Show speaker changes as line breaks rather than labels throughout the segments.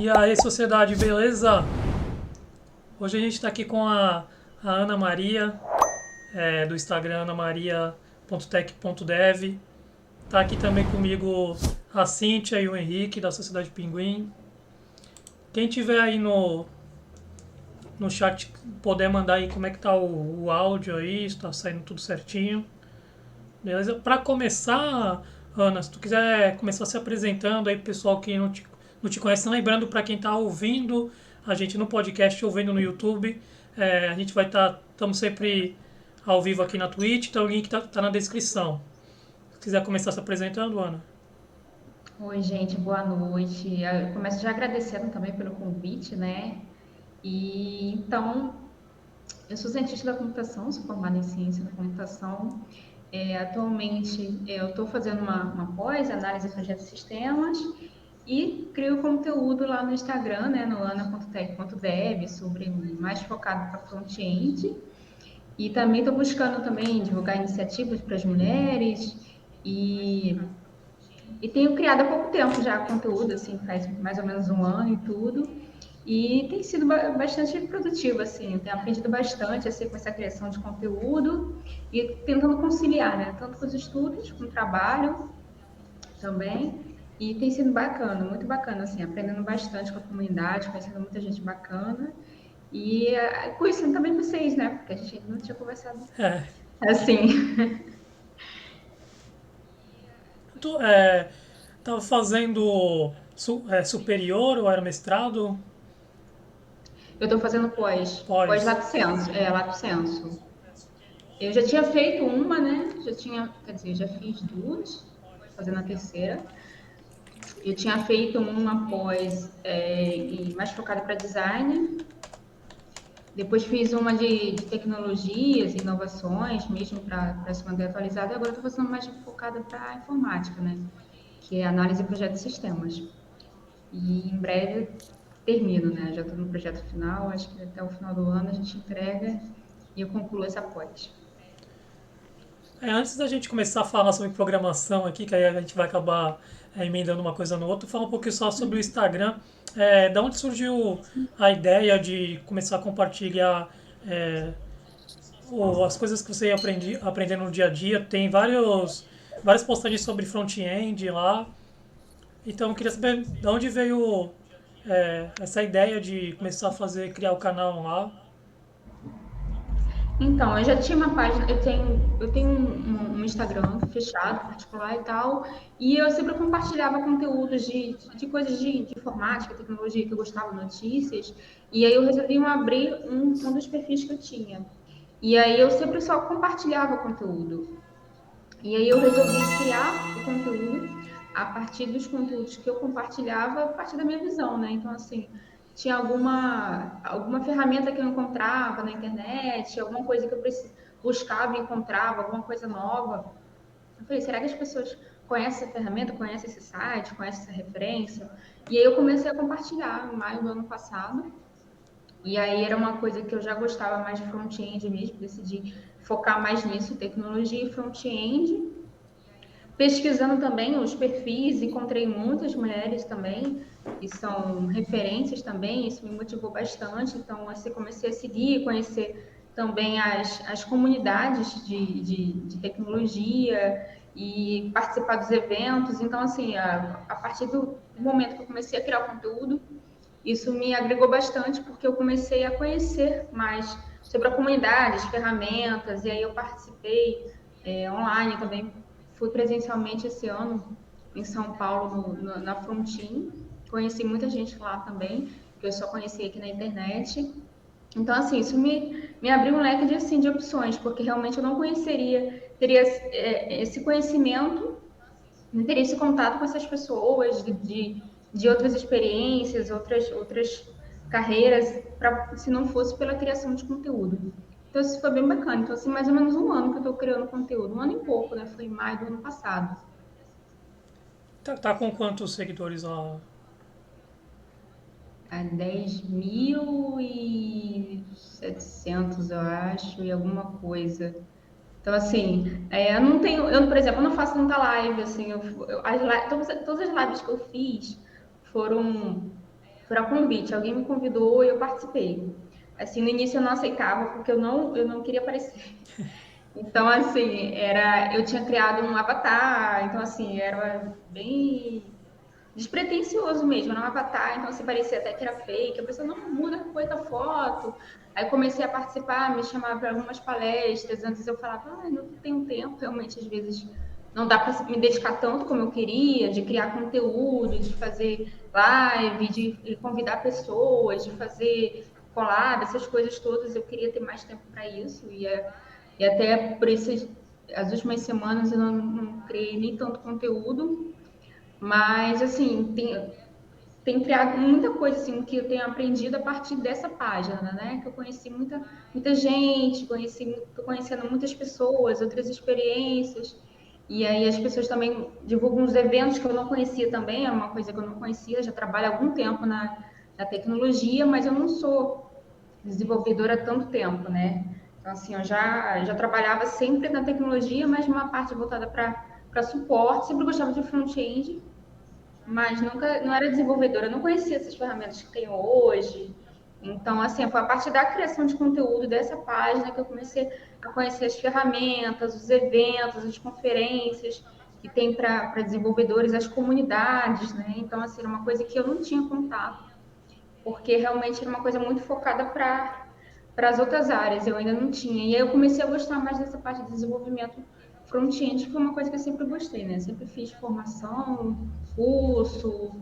E aí, sociedade, beleza? Hoje a gente está aqui com a Ana Maria, do Instagram anamaria.tech.dev. Tá aqui também comigo a Cíntia e o Henrique, da Sociedade Pinguim. Quem tiver aí no chat, puder mandar aí como é que tá o áudio aí, se tá saindo tudo certinho. Beleza? Para começar, Ana, se tu quiser começar se apresentando aí pro pessoal que não te conhece, lembrando para quem tá ouvindo a gente no podcast, ouvindo no YouTube, a gente vai estar, estamos sempre ao vivo aqui na Twitch, então o link tá na descrição. Se quiser começar se apresentando, Ana.
Oi, gente, boa noite. Eu começo já agradecendo também pelo convite, né? Eu sou cientista da computação, sou formada em ciência da computação. Atualmente, eu estou fazendo uma pós, análise de projetos e sistemas, e crio conteúdo lá no Instagram, né, no ana.tech.dev, sobre mais focado para front-end. E também estou buscando também divulgar iniciativas para as mulheres e E tenho criado há pouco tempo já conteúdo, assim, faz mais ou menos um ano e tudo. E tem sido bastante produtivo, assim, eu tenho aprendido bastante assim, com essa criação de conteúdo e tentando conciliar, né? Tanto com os estudos, com o trabalho também. E tem sido bacana, muito bacana, assim, aprendendo bastante com a comunidade, conhecendo muita gente bacana. E conhecendo também vocês, né? Porque a gente ainda não tinha conversado
É,
assim.
tu tava fazendo superior ou era mestrado?
Eu estou fazendo pós
Pós.
Lato Sensu, Lato Sensu. Eu já tinha feito uma, né? Quer dizer, eu já fiz duas, tô fazendo a terceira. Eu tinha feito uma pós mais focada para design. Depois fiz uma de tecnologias, inovações, mesmo para se manter atualizada. Agora estou fazendo mais focada para informática, né? Que é análise de projetos e sistemas. E em breve termino, né? Já estou no projeto final, acho que até o final do ano a gente entrega e eu concluo essa pós.
Antes da gente começar a falar sobre programação aqui, que aí a gente vai acabar emendando uma coisa no outro, falar um pouquinho só sobre o Instagram. Da onde surgiu a ideia de começar a compartilhar é, as coisas que você aprendendo no dia a dia? Tem várias postagens sobre front-end lá. Então eu queria saber de onde veio essa ideia de começar a criar o canal lá.
Então, eu já tinha uma página, eu tenho um Instagram fechado, particular e tal, e eu sempre compartilhava conteúdos de coisas de informática, tecnologia, que eu gostava, notícias, e aí eu resolvi abrir um dos perfis que eu tinha. E aí eu sempre só compartilhava conteúdo. E aí eu resolvi criar o conteúdo a partir dos conteúdos que eu compartilhava, a partir da minha visão, né? Então, assim, tinha alguma ferramenta que eu encontrava na internet, alguma coisa que eu buscava e encontrava, alguma coisa nova. Eu falei, será que as pessoas conhecem essa ferramenta, conhecem esse site, conhecem essa referência? E aí eu comecei a compartilhar em maio do ano passado. E aí era uma coisa que eu já gostava mais de front-end mesmo, decidi focar mais nisso, tecnologia e front-end. Pesquisando também os perfis, encontrei muitas mulheres também, que são referências também, isso me motivou bastante. Então, assim, comecei a seguir, conhecer também as comunidades de tecnologia e participar dos eventos. Então, assim, a partir do momento que eu comecei a criar o conteúdo, isso me agregou bastante, porque eu comecei a conhecer mais sobre a comunidade, as ferramentas, e aí eu participei online também. Fui presencialmente esse ano em São Paulo, na Frontin. Conheci muita gente lá também, que eu só conheci aqui na internet. Então, assim, isso me abriu um leque de, assim, de opções, porque realmente eu não teria esse conhecimento, não teria esse contato com essas pessoas de outras experiências, outras carreiras, se não fosse pela criação de conteúdo. Então, isso foi bem bacana. Então, assim, mais ou menos um ano que eu estou criando conteúdo, um ano e pouco, né? Foi em maio do ano passado.
Tá com quantos seguidores lá?
A 10.700, eu acho, e alguma coisa. Então, assim, eu não tenho, eu, por exemplo, eu não faço muita live, assim, todas as lives que eu fiz foram Por a convite, alguém me convidou e eu participei. Assim, no início eu não aceitava porque eu não queria aparecer. Então, assim, eu tinha criado um avatar, então assim, era bem despretensioso mesmo, era um avatar, então assim, parecia até que era fake, a pessoa não muda coisa da foto. Aí comecei a participar, me chamava para algumas palestras, antes eu falava, não tenho tempo, realmente às vezes não dá para me dedicar tanto como eu queria, de criar conteúdo, de fazer live, de convidar pessoas, de fazer collab, essas coisas todas, eu queria ter mais tempo para isso, e até por essas, as últimas semanas eu não criei nem tanto conteúdo, mas, assim, tem criado muita coisa, assim, que eu tenho aprendido a partir dessa página, né? Que eu conheci muita gente, tô conhecendo muitas pessoas, outras experiências. E aí as pessoas também divulgam uns eventos que eu não conhecia também, é uma coisa que eu não conhecia, já trabalho há algum tempo na tecnologia, mas eu não sou desenvolvedora há tanto tempo, né? Então, assim, eu já trabalhava sempre na tecnologia, mas uma parte voltada para suporte, sempre gostava de front-end, mas nunca não era desenvolvedora, eu não conhecia essas ferramentas que tem hoje. Então, assim, foi a partir da criação de conteúdo dessa página que eu comecei a conhecer as ferramentas, os eventos, as conferências que tem para desenvolvedores, as comunidades, né? Então, assim, era uma coisa que eu não tinha contato, porque realmente era uma coisa muito focada para as outras áreas, eu ainda não tinha. E aí eu comecei a gostar mais dessa parte de desenvolvimento front-end, que foi uma coisa que eu sempre gostei, né? Sempre fiz formação, curso,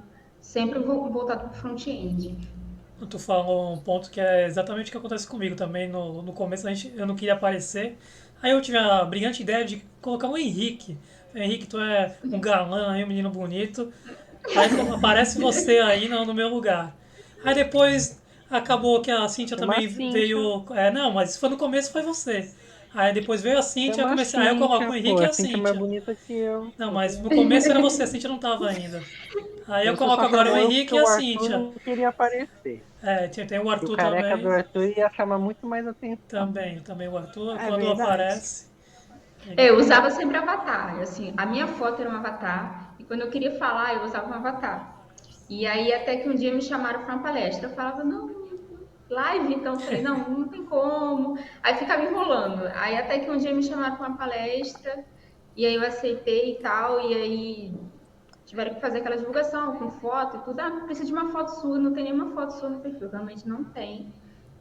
sempre voltado para front-end.
Tu falou um ponto que é exatamente o que acontece comigo também. No começo eu não queria aparecer. Aí eu tive a brilhante ideia de colocar o Henrique. Henrique, tu é um galã aí, um menino bonito. Aí aparece você aí no meu lugar. Aí depois acabou que a Cíntia
Chama a
também
Cíntia.
veio. É, não, mas foi no começo foi você. Aí depois veio a Cíntia,
Chama a
aí eu coloco o
Cíntia, pô.
Henrique e
A
a
Cíntia é mais
Cíntia.
bonita que eu.
Não,
Pô,
mas no começo era você, a Cíntia não tava ainda. Aí eu
você
coloco
só
agora o
chamou eu
Henrique
porque
e a
o Arthur
Cíntia.
não queria aparecer.
É, tem o
E o
Arthur
careca do
também.
Arthur ia chamar muito mais atenção.
Também o Arthur,
É
quando
verdade.
aparece, ele
Eu
aparece.
usava sempre avatar, assim, a minha foto era um avatar, e quando eu queria falar, eu usava um avatar. E aí até que um dia me chamaram para uma palestra, eu falava, não, live, então eu falei, não tem como. Aí ficava enrolando. Aí até que um dia me chamaram para uma palestra, e aí eu aceitei e tal, e aí tiveram que fazer aquela divulgação com foto e tudo. Precisa de uma foto sua, não tem nenhuma foto sua no perfil, realmente não tem.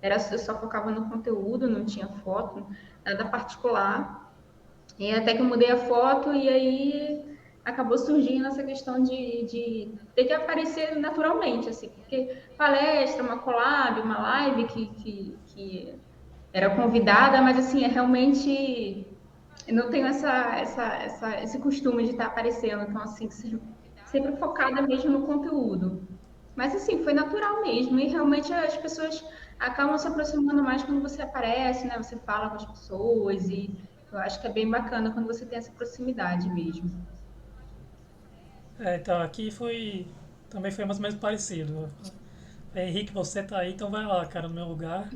Eu só focava no conteúdo, não tinha foto, nada particular. E até que eu mudei a foto e aí acabou surgindo essa questão de ter que aparecer naturalmente, assim, porque palestra, uma collab, uma live que era convidada, mas assim, é realmente eu não tenho esse costume de estar aparecendo, então assim, sempre focada mesmo no conteúdo. Mas assim, foi natural mesmo, e realmente as pessoas acabam se aproximando mais quando você aparece, né? Você fala com as pessoas, e eu acho que é bem bacana quando você tem essa proximidade mesmo.
É, então aqui foi. Também foi mais ou menos parecido. Henrique, você tá aí, então vai lá, cara, no meu lugar.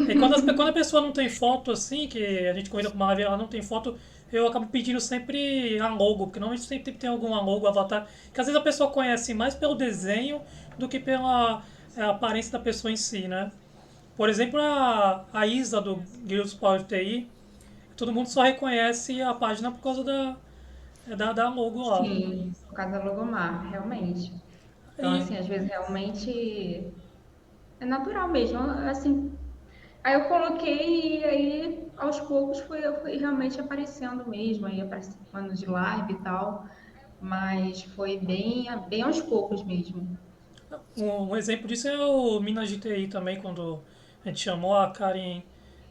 E quando a pessoa não tem foto assim, que a gente convida pra uma live e ela não tem foto, eu acabo pedindo sempre a logo, porque normalmente sempre tem algum logo, avatar, que às vezes a pessoa conhece mais pelo desenho do que pela aparência da pessoa em si, né? Por exemplo, a Isa do Guilds Power TI, todo mundo só reconhece a página por causa da logo lá.
Sim, por causa da logomar, realmente. Então,
E,
assim, às vezes realmente é natural mesmo. Assim, aí eu coloquei e aí aos poucos eu fui realmente aparecendo mesmo, aí participando de live e tal. Mas foi bem aos poucos mesmo.
um exemplo disso é o Minas de TI também, quando a gente chamou a Karen.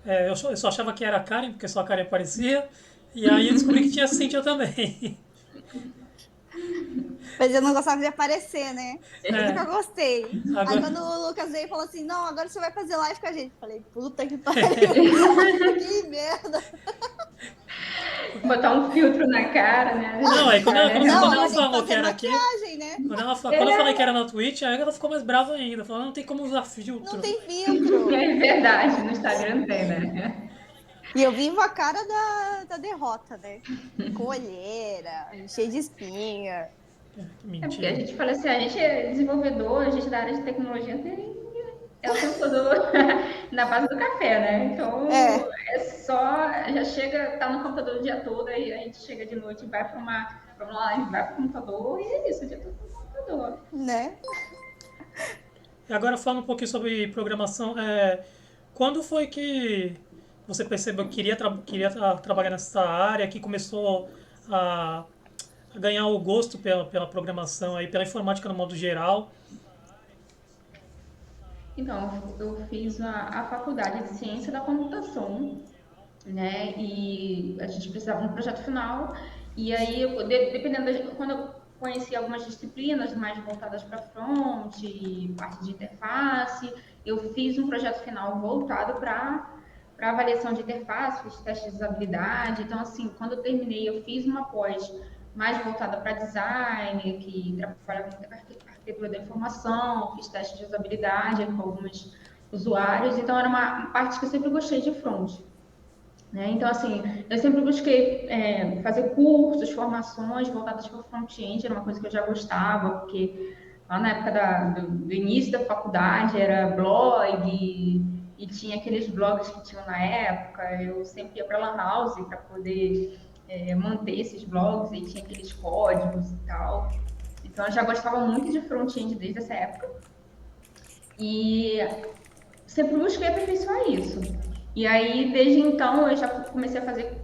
Eu só achava que era a Karen, porque só a Karen aparecia. E aí eu descobri que tinha a Cíntia também.
Mas eu não gostava de aparecer, né? Eu nunca
É,
gostei. Aí
agora,
quando o Lucas veio e falou assim, não, agora você vai fazer live com a gente. Falei, puta que pariu. Que merda.
Botar um filtro na cara, né?
não, aí quando
Não,
ela
ela tem que
falou que
fazer
era aqui,
maquiagem, né?
quando eu falei que era na Twitch, aí ela ficou mais brava ainda. Falou, não tem como usar
Não
filtro.
tem filtro.
É verdade, no Instagram não tem, né?
E eu vivo a cara da derrota, né? Com olheira, cheio de espinha.
Que
É porque a
mentira.
gente fala assim, a gente é desenvolvedor, a gente da área de tecnologia é o tempo todo na base do café, né? Então
É,
é só, já chega, tá no computador o dia todo, aí a gente chega de noite e vai para uma live, vai para o computador, e é isso, o dia todo no computador.
né?
E agora falando um pouquinho sobre programação, quando foi que você percebeu que queria trabalhar nessa área, que começou a, a ganhar o gosto pela programação, aí, pela informática no modo geral?
Então, eu fiz a faculdade de ciência da computação, né? E a gente precisava de um projeto final. E aí, dependendo quando eu conheci algumas disciplinas mais voltadas para front, parte de interface, eu fiz um projeto final voltado para avaliação de interface, fiz testes de usabilidade. Então, assim, quando eu terminei, eu fiz uma pós mais voltada para design, que trabalha com arquitetura da informação, fiz testes de usabilidade com alguns usuários. Então, era uma parte que eu sempre gostei de front. Né? Então, assim, eu sempre busquei fazer cursos, formações voltadas para o front-end, era uma coisa que eu já gostava, porque lá na época do início da faculdade era blog e tinha aqueles blogs que tinham na época, eu sempre ia para Lan House para poder manter esses blogs, e tinha aqueles códigos e tal. Então, eu já gostava muito de front-end desde essa época. E sempre busquei aperfeiçoar isso. E aí, desde então, eu já comecei a fazer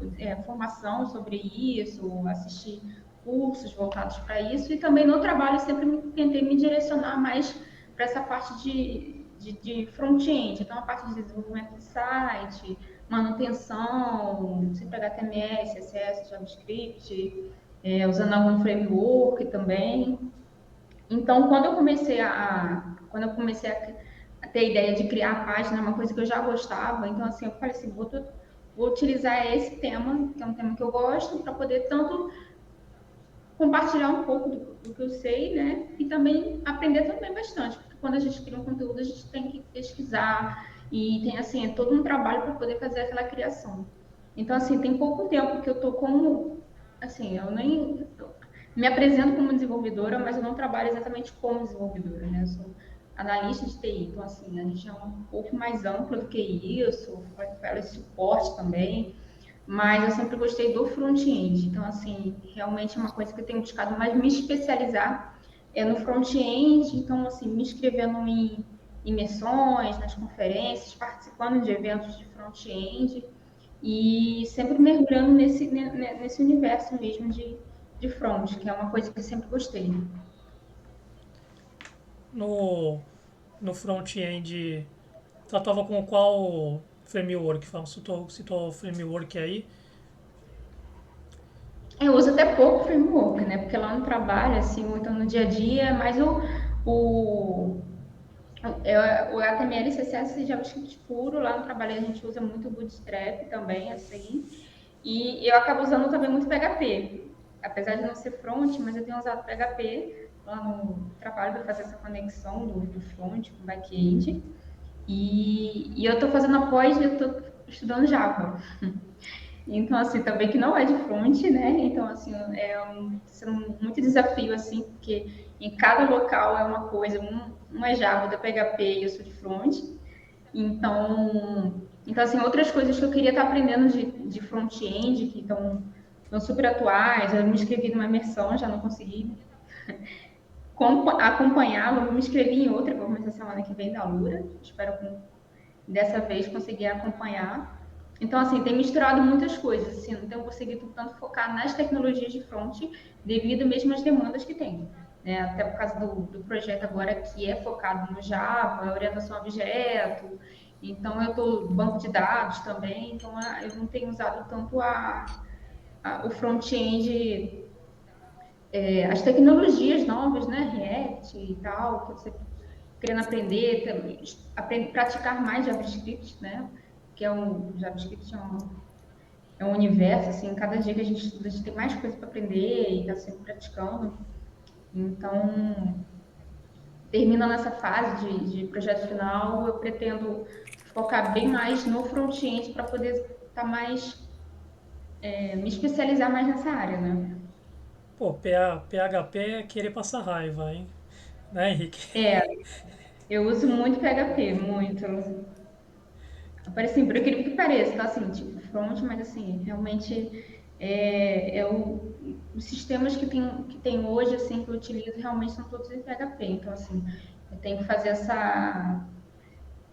formação sobre isso, assistir cursos voltados para isso, e também no trabalho sempre tentei me direcionar mais para essa parte de front-end, então a parte de desenvolvimento de site, manutenção, sempre HTML, CSS, JavaScript, usando algum framework também. Então, quando eu comecei a ter a ideia de criar a página, uma coisa que eu já gostava, então assim, eu falei assim, vou utilizar esse tema, que é um tema que eu gosto, para poder tanto compartilhar um pouco do que eu sei, né? E também aprender também bastante, porque quando a gente cria um conteúdo, a gente tem que pesquisar e tem assim, é todo um trabalho para poder fazer aquela criação. Então, assim, tem pouco tempo que eu tô como, assim, eu nem me apresento como desenvolvedora, mas eu não trabalho exatamente como desenvolvedora, né? Eu sou analista de TI, então assim, a gente é um pouco mais amplo do que isso, faz suporte também, mas eu sempre gostei do front-end, então assim, realmente é uma coisa que eu tenho buscado mais me especializar no front-end, então assim, me inscrevendo em imersões, nas conferências, participando de eventos de front-end e sempre mergulhando nesse universo mesmo de front, que é uma coisa que eu sempre gostei.
No, no front-end, tu atuava com qual framework? Citou framework aí.
Eu uso até pouco framework, né? Porque lá no trabalho, assim, ou então no dia a dia, é mais o, o HTML, CSS e JavaScript puro. Lá no trabalho a gente usa muito o Bootstrap também, assim. E eu acabo usando também muito PHP. Apesar de não ser front, mas eu tenho usado PHP lá no trabalho para fazer essa conexão do front com o back-end. E eu estou fazendo a pós e eu estou estudando Java. Então, assim, também que não é de front, né? Então, assim, sendo muito desafio, assim, porque em cada local é uma coisa, um é Java, outro é PHP e eu sou de front. Então assim, outras coisas que eu queria estar aprendendo de front-end, que estão super atuais, eu me inscrevi numa imersão, já não consegui acompanhá-la, eu me inscrevi em outra, vou começar semana que vem da Lura, espero dessa vez conseguir acompanhar. Então, assim, tem misturado muitas coisas, assim, não tenho conseguido tanto focar nas tecnologias de front, devido mesmo às demandas que tem. Né? Até por causa do projeto agora que é focado no Java, orientação a objeto, então eu estou banco de dados também, então eu não tenho usado tanto o front-end, as tecnologias novas, né, React e tal, que você querendo praticar mais JavaScript, né? Que JavaScript é um universo, assim, cada dia que a gente estuda, a gente tem mais coisa para aprender e está sempre praticando. Então, terminando essa fase de projeto final, eu pretendo focar bem mais no front-end para poder estar me especializar mais nessa área, né?
Pô, PHP é querer passar raiva, hein? Né, Henrique?
É, eu uso muito PHP, muito. Assim, por incrível que pareça, tá assim, tipo, front, mas assim, realmente os sistemas que tem hoje, assim, que eu utilizo, realmente são todos em PHP. Então, assim, eu tenho que fazer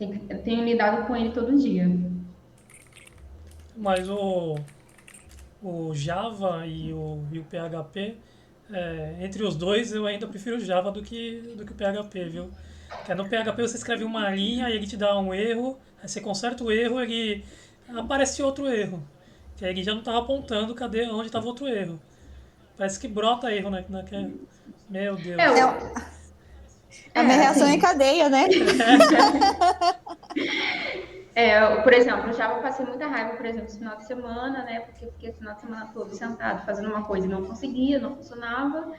eu tenho lidado com ele todo dia.
Mas o Java e o PHP, entre os dois eu ainda prefiro o Java do que o PHP, viu? Porque no PHP você escreve uma linha e ele te dá um erro, aí você conserta o erro, ele aparece outro erro. Que aí ele já não estava apontando cadê onde estava outro erro. Parece que brota erro, né? Meu
É,
Deus.
É, a minha reação em
assim,
cadeia, né?
por exemplo, eu já passei muita raiva, por exemplo, esse final de semana, né? Porque eu fiquei esse final de semana todo sentado fazendo uma coisa e não conseguia, não funcionava.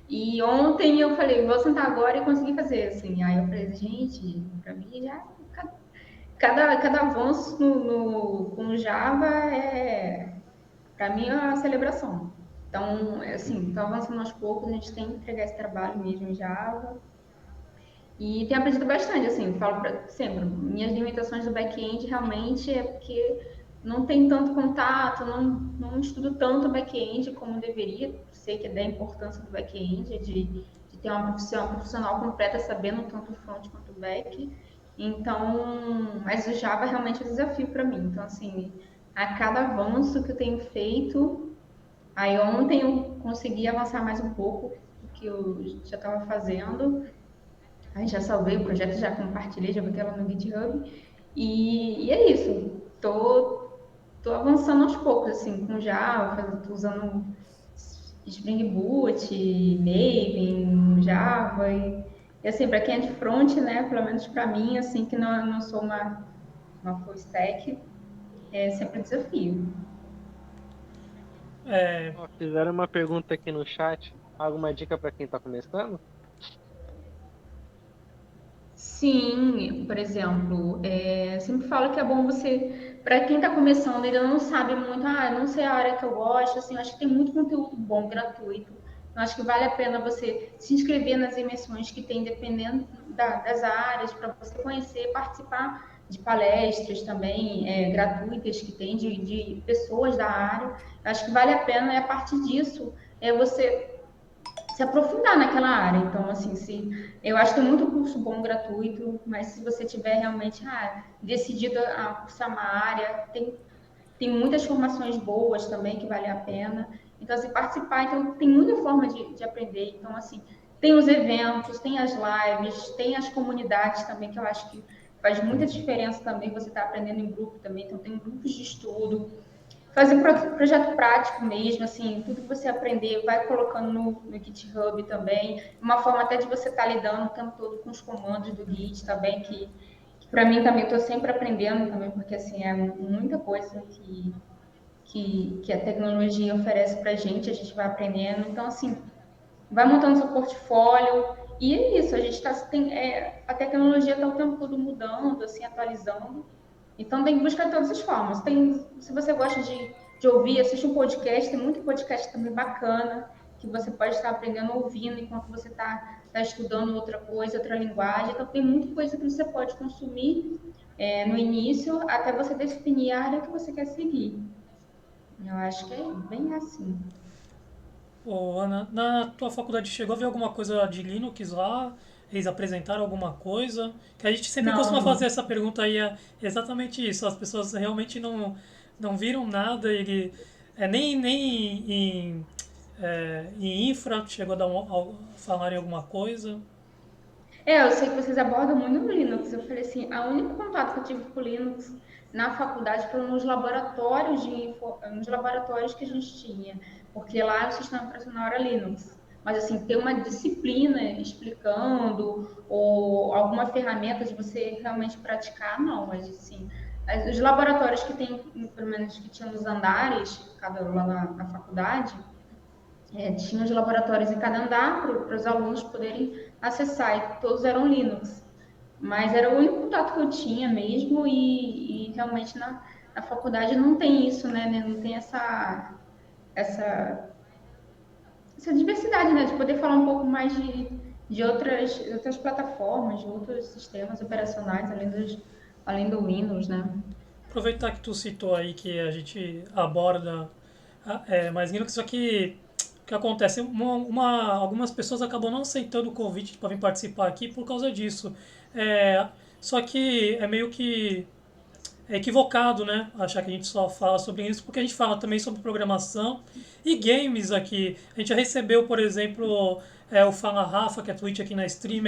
E ontem eu falei, vou sentar agora e conseguir fazer, assim. Aí eu falei, gente, pra mim já cada avanço com o Java para mim, é uma celebração. Então, assim, tô avançando aos poucos, a gente tem que entregar esse trabalho mesmo em Java. E tenho aprendido bastante, assim, falo sempre, minhas limitações do back-end realmente é porque não tem tanto contato, não estudo tanto back-end como deveria. Sei que é da importância do back-end, de ter uma profissional completa sabendo tanto o front quanto o back. Então, mas o Java realmente é um desafio para mim. Então, assim, a cada avanço que eu tenho feito, aí ontem eu consegui avançar mais um pouco do que eu já estava fazendo. Aí já salvei o projeto, já compartilhei, já botei ela no GitHub. E é isso. Tô avançando aos poucos, assim, com Java, tô usando Spring Boot, Maven, Java. E assim, para quem é de front, né, pelo menos para mim, assim, que não sou uma full stack, é sempre um desafio.
É,
Ó, fizeram uma pergunta aqui no chat. Alguma dica para quem tá começando?
Sim, por exemplo, eu sempre falo que é bom você, para quem está começando, ainda não sabe muito, não sei a área que eu gosto, assim, eu acho que tem muito conteúdo bom, gratuito. Eu acho que vale a pena você se inscrever nas imersões que tem, dependendo das áreas, para você conhecer, participar de palestras também, gratuitas que tem de pessoas da área. Eu acho que vale a pena, e a partir disso, você se aprofundar naquela área. Então, assim, se eu acho que tem muito curso bom gratuito, mas se você tiver realmente decidido a cursar uma área, tem muitas formações boas também que vale a pena. Então, assim, participar, então tem muita forma de aprender. Então, assim, tem os eventos, tem as lives, tem as comunidades também, que eu acho que faz muita diferença também você estar aprendendo em grupo também. Então, tem grupos de estudo, fazer projeto prático mesmo, assim, tudo que você aprender, vai colocando no GitHub também, uma forma até de você estar lidando o tempo todo com os comandos do Git também, que para mim também estou sempre aprendendo também, porque assim, é muita coisa que a tecnologia oferece para a gente vai aprendendo, então assim, vai montando seu portfólio, e é isso, a gente a tecnologia está o tempo todo mudando, assim, atualizando, então tem que buscar todas as formas. Se você gosta de ouvir, assiste um podcast, tem muito podcast também bacana, que você pode estar aprendendo ouvindo enquanto você está estudando outra coisa, outra linguagem. Então tem muita coisa que você pode consumir no início, até você definir a área que você quer seguir. Eu acho que é bem assim.
ô, Ana, na tua faculdade chegou a ver alguma coisa de Linux lá? Eles apresentaram alguma coisa? Que a gente sempre costuma fazer
Não,
essa pergunta aí, é exatamente isso. As pessoas realmente não viram nada, nem em infra chegou a falar em alguma coisa.
eu sei que vocês abordam muito o Linux. Eu falei assim, o único contato que eu tive com o Linux na faculdade foi nos laboratórios que a gente tinha, porque lá o sistema operacional era Linux. Mas assim, ter uma disciplina explicando ou alguma ferramenta de você realmente praticar, não. Mas assim, os laboratórios que tem, pelo menos que tinham nos andares, cada lá na faculdade, tinha os laboratórios em cada andar para os alunos poderem acessar, e todos eram Linux. Mas era o único contato que eu tinha mesmo, e realmente na faculdade não tem isso, né? Não tem essa, essa diversidade, né? De poder falar um pouco mais de outras plataformas, de outros sistemas operacionais, além do Windows, né?
Aproveitar que tu citou aí que a gente aborda mais Linux, só que o que acontece? Algumas pessoas acabam não aceitando o convite para vir participar aqui por causa disso. É, só que é meio que equivocado, né? Achar que a gente só fala sobre isso, porque a gente fala também sobre programação e games aqui. A gente já recebeu, por exemplo, o Fala Rafa, que é Twitch aqui na stream,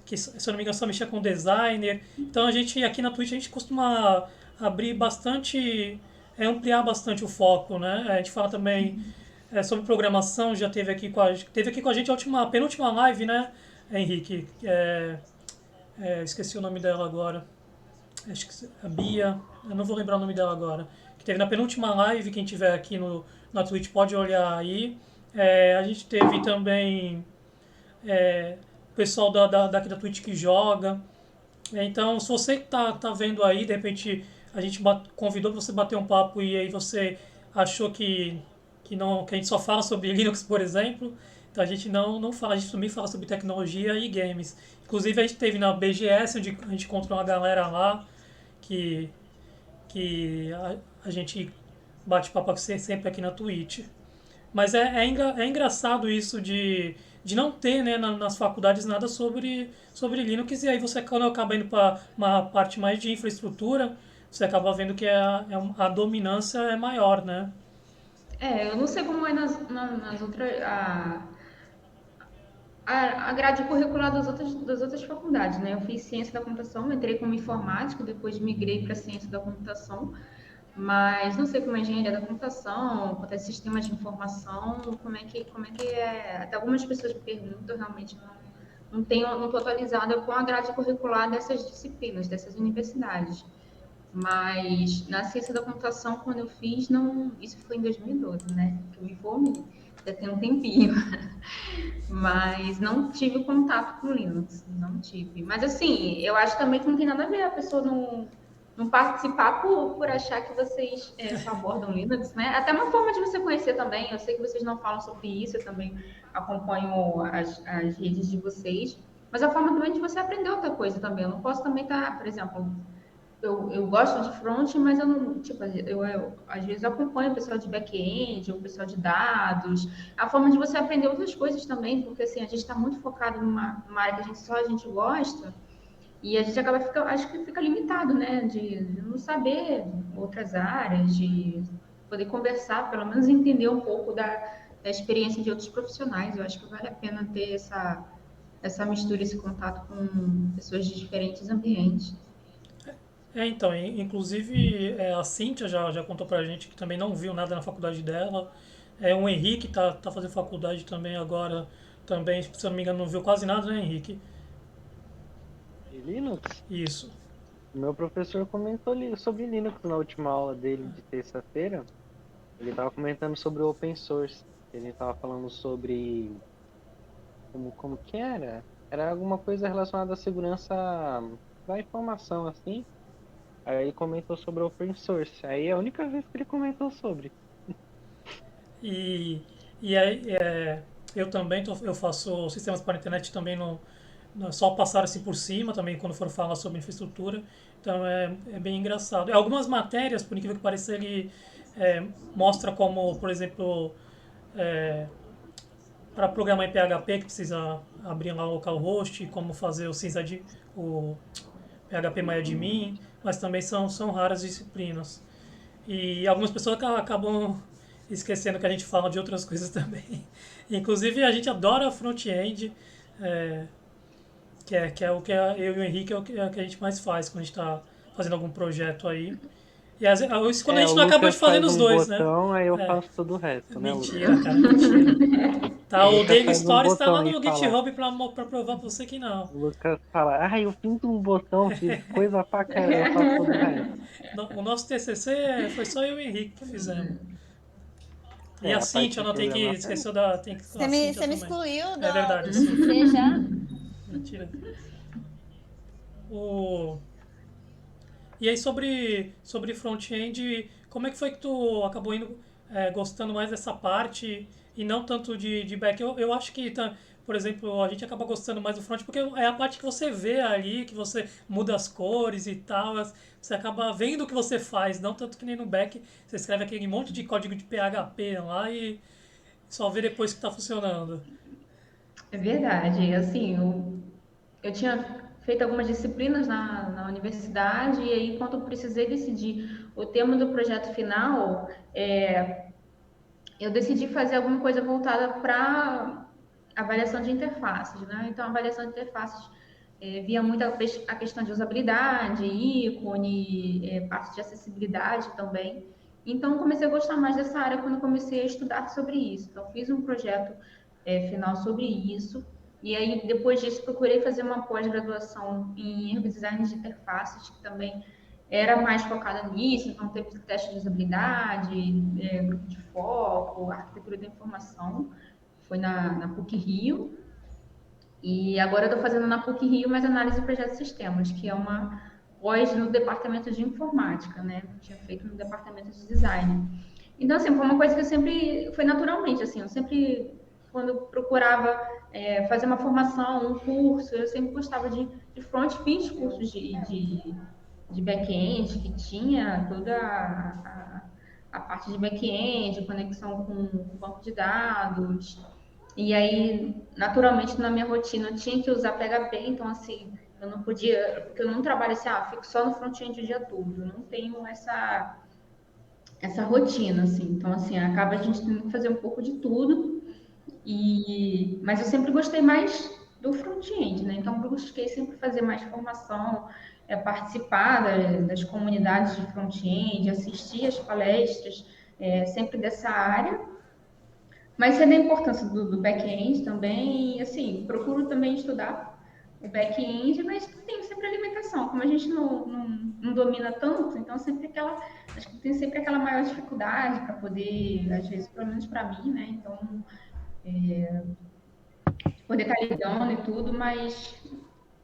que se eu não me engano só mexia com designer. Então a gente aqui na Twitch a gente costuma abrir bastante, ampliar bastante o foco, né? A gente fala também sobre programação, já teve aqui com a gente a penúltima live, né, Henrique? Esqueci o nome dela agora. Acho que a Bia, eu não vou lembrar o nome dela agora, que teve na penúltima live, quem tiver aqui na Twitch pode olhar aí. A gente teve também o pessoal daqui da Twitch que joga. Então, se você tá vendo aí, de repente a gente convidou para você bater um papo e aí você achou que a gente só fala sobre Linux, por exemplo. Então a gente não fala, a gente também fala sobre tecnologia e games. Inclusive a gente teve na BGS, onde a gente encontrou uma galera lá que, que a gente bate papo sempre aqui na Twitch. Mas é engraçado isso de não ter, né, nas faculdades nada sobre Linux, e aí você, quando acaba indo para uma parte mais de infraestrutura, você acaba vendo que a dominância é maior, né?
Eu não sei como é nas outras. A grade curricular das outras faculdades, né? Eu fiz ciência da computação, entrei como informática, depois migrei para ciência da computação, mas não sei como é engenharia da computação, quanto é sistemas de informação, como é que é. Até algumas pessoas me perguntam, realmente não estou atualizada com a grade curricular dessas disciplinas, dessas universidades. Mas na ciência da computação, quando eu fiz, não, isso foi em 2012, né? Que eu me formei, já tem um tempinho. Mas não tive contato com Linux, não tive. Mas assim, eu acho também que não tem nada a ver a pessoa não participar por achar que vocês só abordam Linux, né? Até uma forma de você conhecer também. Eu sei que vocês não falam sobre isso, eu também acompanho as redes de vocês. Mas a forma também de você aprender outra coisa também. Eu não posso também estar, por exemplo, eu gosto de front, mas eu não, tipo, eu às vezes acompanho o pessoal de back-end, o pessoal de dados, a forma de você aprender outras coisas também, porque assim, a gente está muito focado numa área que a gente gosta, e a gente acho que fica limitado, né, de não saber outras áreas, de poder conversar, pelo menos entender um pouco da experiência de outros profissionais. Eu acho que vale a pena ter essa mistura, esse contato com pessoas de diferentes ambientes.
Então, inclusive a Cíntia já contou pra gente que também não viu nada na faculdade dela. O Henrique tá fazendo faculdade também agora, também, se eu não me engano, não viu quase nada, né, Henrique?
De Linux?
Isso.
O meu professor comentou sobre Linux na última aula dele de terça-feira. Ele estava comentando sobre o open source. Ele estava falando sobre como que era? Era alguma coisa relacionada à segurança da informação, assim. Aí ele comentou sobre o open source. Aí é a única vez que ele comentou sobre.
E, e aí, eu também eu faço sistemas para a internet também só passar assim por cima também quando for falar sobre infraestrutura. Então é bem engraçado. Algumas matérias, por incrível que pareça, ele mostra como, por exemplo, para programar em PHP que precisa abrir lá o localhost, como fazer o PHP MyAdmin, mas também são raras disciplinas. E algumas pessoas acabam esquecendo que a gente fala de outras coisas também. Inclusive, a gente adora front-end, é, que é o que eu e o Henrique é o que a gente mais faz quando a gente está fazendo algum projeto aí. E isso quando a
O
gente não acaba de
Lucas
fazer
faz
nos
um
dois, né?
botão, aí eu
É,
faço todo o resto, né, Lucas?
mentira, cara, mentira.
O
Tá, o
Lucas
Daily
faz um
Stories está
botão
lá
e
no
fala.
GitHub pra provar pra você que não.
O Lucas fala, eu fiz um botão, fiz coisa pra caramba, eu faço todo o resto.
O nosso TCC foi só eu e o Henrique que fizemos. E a
A parte
Cíntia,
de
não tem que
programação.
esqueceu
Você
a
me,
Cíntia
você me
também.
excluiu
É verdade,
do
assim.
TCC já?
Mentira. O... E aí sobre front-end, como é que foi que tu acabou indo gostando mais dessa parte e não tanto de back. Eu acho que, por exemplo, a gente acaba gostando mais do front porque é a parte que você vê ali, que você muda as cores e tal. Você acaba vendo o que você faz, não tanto que nem no back. Você escreve aquele monte de código de PHP lá e só vê depois que está funcionando.
É verdade. Assim, eu tinha feito algumas disciplinas na universidade, e aí, quando eu precisei decidir o tema do projeto final, eu decidi fazer alguma coisa voltada para avaliação de interfaces, né? Então, a avaliação de interfaces via muito a questão de usabilidade, ícone, parte de acessibilidade também. Então, comecei a gostar mais dessa área quando comecei a estudar sobre isso. Então, fiz um projeto final sobre isso. E aí, depois disso, procurei fazer uma pós-graduação em Ergo Design de Interfaces, que também era mais focada nisso. Então, teve teste de usabilidade, grupo de foco, arquitetura da informação. Foi na PUC-Rio. E agora eu estou fazendo na PUC-Rio mais análise de projetos de sistemas, que é uma pós no departamento de informática, né? Eu tinha feito no departamento de design. Então, assim, foi uma coisa que eu sempre, foi naturalmente, assim, eu sempre, quando eu procurava fazer uma formação, um curso, eu sempre gostava de front, fiz cursos de back-end, que tinha toda a parte de back-end, conexão com o banco de dados, e aí, naturalmente, na minha rotina, eu tinha que usar PHP, então, assim, eu não podia, porque eu não trabalho assim, fico só no front-end o dia todo, eu não tenho essa rotina, assim. Então, assim, acaba a gente tendo que fazer um pouco de tudo, mas eu sempre gostei mais do front-end, né? Então, eu busquei sempre fazer mais formação, participar das comunidades de front-end, assistir as palestras, sempre dessa área, mas sei da importância do back-end também, e assim, procuro também estudar o back-end, mas tem sempre a limitação, como a gente não domina tanto, então sempre acho que tem sempre aquela maior dificuldade para poder, às vezes, pelo menos para mim, né? Então, poder estar lidando e tudo, mas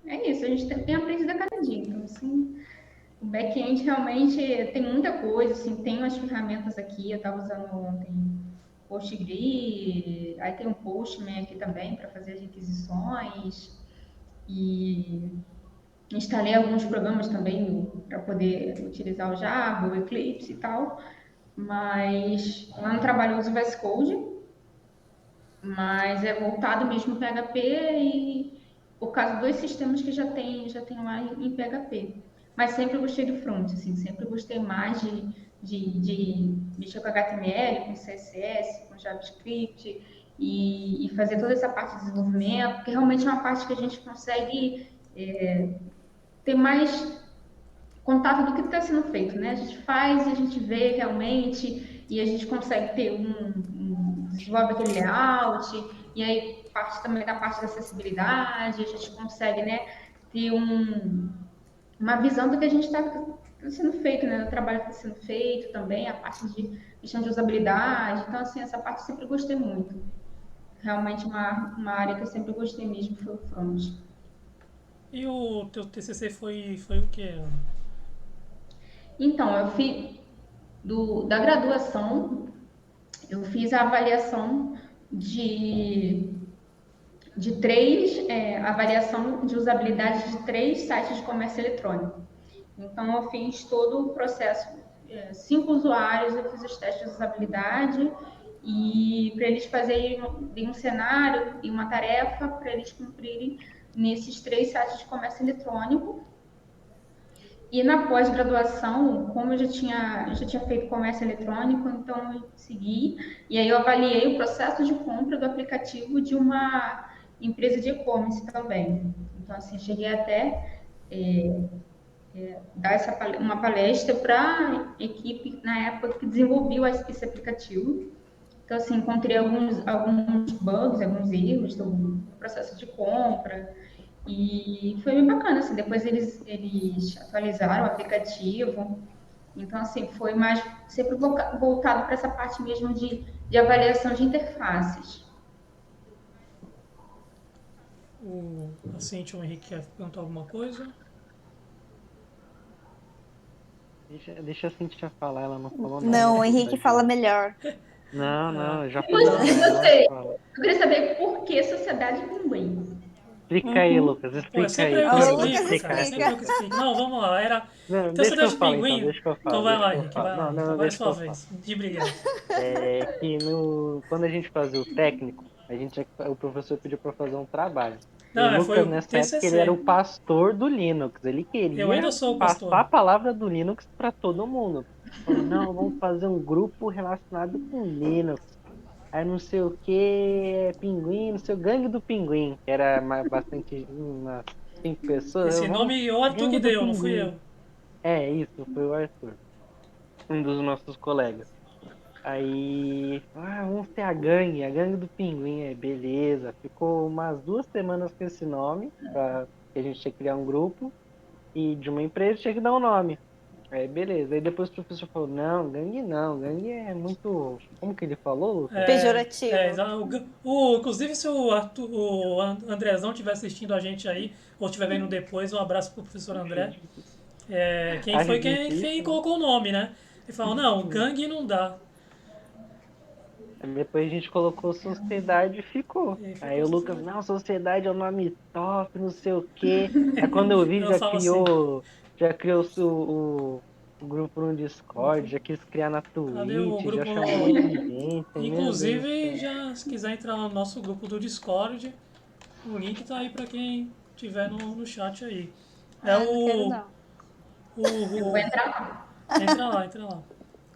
é isso, a gente tem aprendido a cada dia, então assim, o back-end realmente tem muita coisa, assim, tem umas ferramentas aqui, eu estava usando ontem Postgre, aí tem um Postman aqui também para fazer as requisições, e instalei alguns programas também para poder utilizar o Java, o Eclipse e tal, mas lá no trabalho eu uso o VS Code, mas é voltado mesmo para PHP e por causa dos sistemas que já tem lá em PHP. Mas sempre gostei do front, assim, sempre gostei mais de mexer com HTML, com CSS, com JavaScript e fazer toda essa parte de desenvolvimento, porque realmente é uma parte que a gente consegue ter mais contato do que está sendo feito, né? A gente faz e a gente vê realmente e a gente consegue ter desenvolve aquele layout e aí parte também da parte da acessibilidade, a gente consegue, né, ter uma visão do que a gente está sendo feito, né, do trabalho que está sendo feito também, a parte de questão de usabilidade, então assim, essa parte eu sempre gostei muito. Realmente uma área que eu sempre gostei mesmo foi o front.
E o teu TCC foi o quê?
Então, eu fiz da graduação, eu fiz a avaliação de, avaliação de usabilidade de 3 sites de comércio eletrônico. Então, eu fiz todo o processo, 5 usuários, eu fiz os testes de usabilidade e para eles fazerem um cenário e uma tarefa para eles cumprirem nesses 3 sites de comércio eletrônico. E na pós-graduação, como eu já tinha feito comércio eletrônico, então eu segui, e aí eu avaliei o processo de compra do aplicativo de uma empresa de e-commerce também. Então, assim, cheguei até dar uma palestra para a equipe, na época, que desenvolveu esse aplicativo. Então, assim, encontrei alguns bugs, alguns erros do processo de compra, e foi bem bacana, assim, depois eles atualizaram o aplicativo. Então, assim, foi mais sempre voltado para essa parte mesmo de avaliação de interfaces.
A Cintia ou o Henrique quer perguntar alguma coisa?
Deixa a Cintia falar, ela não falou nada.
Não, o
da
Henrique fala
sociedade.
melhor.
Não, eu já
E
falei
você,
mais,
e
ela
você?
fala.
Eu queria saber por que Sociedade Pinguim?
Explica aí,
Uhum.
Lucas,
Pô, é
explica
sempre
aí.
eu que
Como é
O
que vai
Lucas
explico, cara. É
explicar?
sempre
explica.
eu que explico. Não, vamos lá.
Não,
Tem
deixa que
cidade
eu
de
falo então,
pinguim?
deixa que eu
Então
falo,
vai
deixa
lá,
que eu
Henrique,
falo.
vai lá,
Não,
Henrique.
não,
Agora é
deixa que
sua
eu falo.
vez. De brilhar.
É que quando a gente fazia o técnico, o professor pediu para fazer um trabalho. E o
Não, foi
Lucas,
o
nessa época, ele era
TCC.
o pastor do Linux. Ele
Eu ainda
queria
sou o
passar
pastor.
a palavra do Linux para todo mundo. Falou, não, vamos fazer um grupo relacionado com Linux. Aí não sei o que, pinguim, não sei o gangue do pinguim, que era bastante, umas 5 pessoas.
Esse
Vamos,
nome o Arthur que
gangue do
deu, não fui
pinguim.
eu.
É, isso, foi o Arthur, um dos nossos colegas. Aí, vamos ter a gangue do pinguim, aí beleza. Ficou umas 2 semanas com esse nome, que a gente tinha que criar um grupo, e de uma empresa tinha que dar um nome. Aí beleza, aí depois o professor falou, não, gangue é muito. Como que ele falou, Lucas?
Pejorativo.
Inclusive, se o, Arthur, o Andrezão estiver assistindo a gente aí, ou estiver vendo depois, um abraço pro professor André. Quem
Acho
foi quem
difícil, né?
colocou o nome, né? Ele falou, não, gangue não dá.
Aí depois a gente colocou sociedade e ficou.
E
Aí
ficou
o Lucas,
sociedade.
não, sociedade é o nome top, não sei o quê. Aí quando eu vi,
Eu
já
falo assim,
criou, o grupo no Discord, já quis criar na
cadê o
Twitch, já
grupo
chamou um monte de
no...
gente, meu Deus do
Inclusive,
céu.
já se quiser entrar no nosso grupo do Discord, o link tá aí pra quem tiver no chat aí. É
Ah, não quero não.
Eu vou
o,
entrar lá.
Entra lá, entra lá.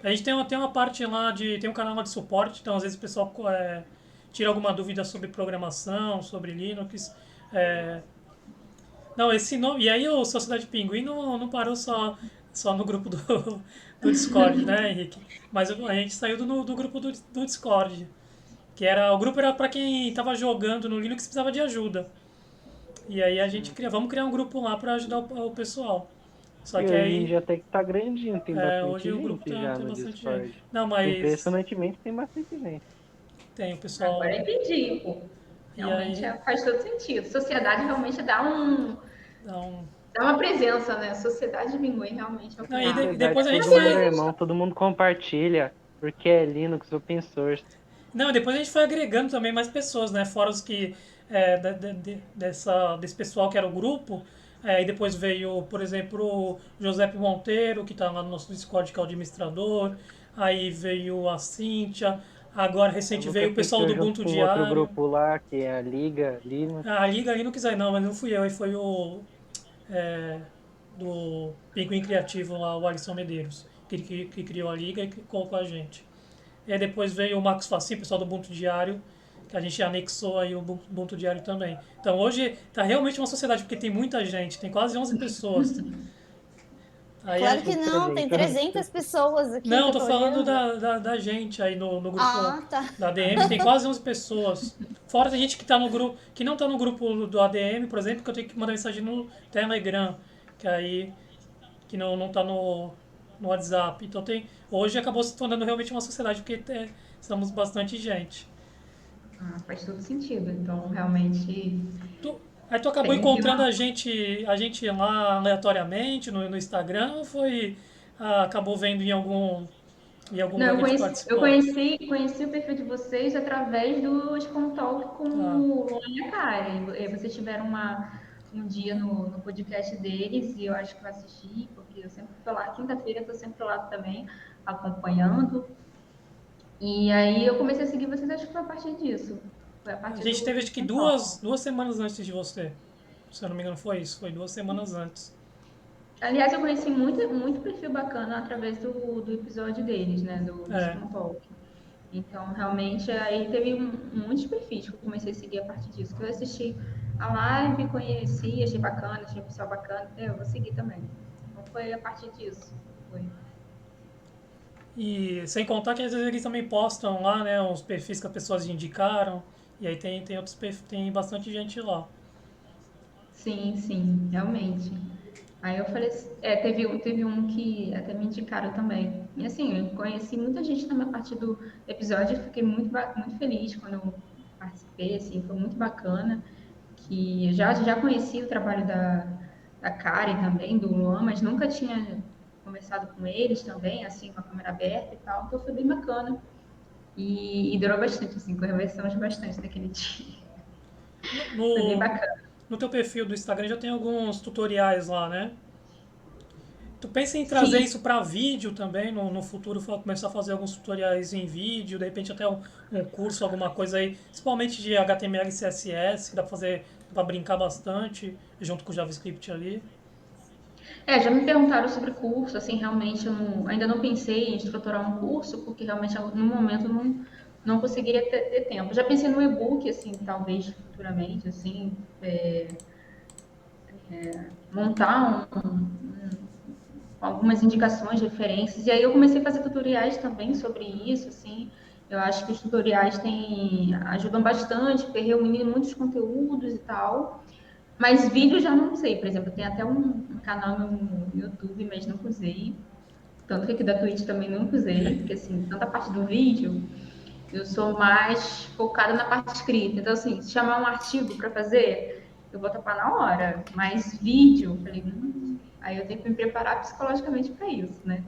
A gente tem uma parte lá de. Tem um canal lá de suporte, então às vezes o pessoal tira alguma dúvida sobre programação, sobre Linux. É, não, esse nome. E aí o Sociedade Pinguim não parou só no grupo do Discord, né, Henrique? Mas a gente saiu do grupo do Discord. O grupo era para quem estava jogando no Linux e precisava de ajuda. E aí a gente vamos criar um grupo lá para ajudar o pessoal. Só
E
que
hoje em
aí
dia até que tá grandinho, tem
hoje
bastante
o grupo
gente já
tem
no
bastante gente.
Discord.
Não, mas
Impressionantemente tem bastante gente.
tem o
Agora
pessoal.
eu entendi, pô.
E
Realmente
aí
faz todo sentido. Sociedade realmente
dá um.
dá uma presença, né? Sociedade de Pinguim realmente é o que
Não,
dá.
e
Sociedade,
depois a gente
todo mundo
foi.
é irmão, todo mundo compartilha, porque é Linux, open source.
Não, depois a gente foi agregando também mais pessoas, né? Fora os que. Desse pessoal que era o grupo. E depois veio, por exemplo, o José Monteiro, que está lá no nosso Discord, que é o administrador. Aí veio a Cíntia. Agora,
O
recente, veio
Lucas
o
se
pessoal do
criou junto
Ubuntu
com outro
Diário.
grupo lá, que é a Liga Linux.
A Liga ali não quiser, não, mas não fui eu. Aí foi o. é, do Pinguim Criativo lá, o Alisson Medeiros, que criou a liga e que colocou a gente. E aí depois veio o Marcos Facim, pessoal do Ubuntu Diário, que a gente anexou aí o Ubuntu Diário também. Então hoje tá realmente uma sociedade, porque tem muita gente, tem quase 11 pessoas. Aí
Claro que
Muita
não, tem
gente.
300 pessoas aqui que
não,
eu
tô
tô
falando
olhando.
da gente aí no grupo
Ah, tá.
da ADM, tem quase 11 pessoas. Fora a gente que tá no grupo, que não tá no grupo do ADM, por exemplo, que eu tenho que mandar mensagem no Telegram, que aí que não tá no WhatsApp. Então hoje acabou se tornando realmente uma sociedade porque somos bastante gente.
Faz todo sentido. Então, realmente
Tu, aí tu acabou
tem
encontrando
uma.
a gente lá aleatoriamente no Instagram ou acabou vendo em algum
Não,
lugar que a gente
eu
participou?
conheci o perfil de vocês através do Spawn Talk com
Ah,
o Luan e a Karen. Vocês tiveram um dia no podcast deles e eu acho que eu assisti, porque eu sempre tô lá, quinta-feira eu tô sempre lá também, acompanhando. E aí eu comecei a seguir vocês, acho que foi a partir disso. Foi a
a
partir
gente
do
teve acho que
Spawn Talk.
duas semanas antes de você. Se eu não me engano foi isso, foi 2 semanas antes.
Aliás, eu conheci muito perfil bacana através do episódio deles, né? Do
É,
Spawn Talk. Então, realmente, aí teve muitos perfis que eu comecei a seguir a partir disso. Que eu assisti a live, conheci, achei bacana, achei o pessoal bacana. Eu vou seguir também. Então, foi a partir disso. Foi.
e sem contar que às vezes eles também postam lá, né, os perfis que as pessoas indicaram. E aí tem outros perfis, tem bastante gente lá.
Sim, sim, realmente. Aí eu falei, teve um que até me indicaram também. E assim, eu conheci muita gente também a partir do episódio, eu fiquei muito feliz quando eu participei, assim, foi muito bacana. Que eu já conheci o trabalho da Karen também, do Luan, mas nunca tinha conversado com eles também, assim, com a câmera aberta e tal, então foi bem bacana. E durou bastante, assim, conversamos bastante naquele dia. Foi bem
No,
bacana.
no teu perfil do Instagram já tem alguns tutoriais lá, né? Tu pensa em trazer
Sim,
isso para vídeo também, no futuro começar a fazer alguns tutoriais em vídeo, de repente até um curso, alguma coisa aí, principalmente de HTML e CSS, que dá pra fazer para brincar bastante, junto com o JavaScript ali.
já me perguntaram sobre curso, assim, realmente eu ainda não pensei em estruturar um curso, porque realmente no momento eu não conseguiria ter tempo. Já pensei no e-book, assim, talvez futuramente, assim, montar algumas indicações, referências, e aí eu comecei a fazer tutoriais também sobre isso, assim, eu acho que os tutoriais ajudam bastante, porque reúnem muitos conteúdos e tal, mas vídeo já não sei, por exemplo, tem até um canal no YouTube, mas não usei, tanto que aqui da Twitch também não usei, porque assim, tanta parte do vídeo, eu sou mais focada na parte escrita. Então, assim, se chamar um artigo para fazer, eu vou tapar na hora. Mas vídeo, eu falei, aí eu tenho que me preparar psicologicamente para isso, né?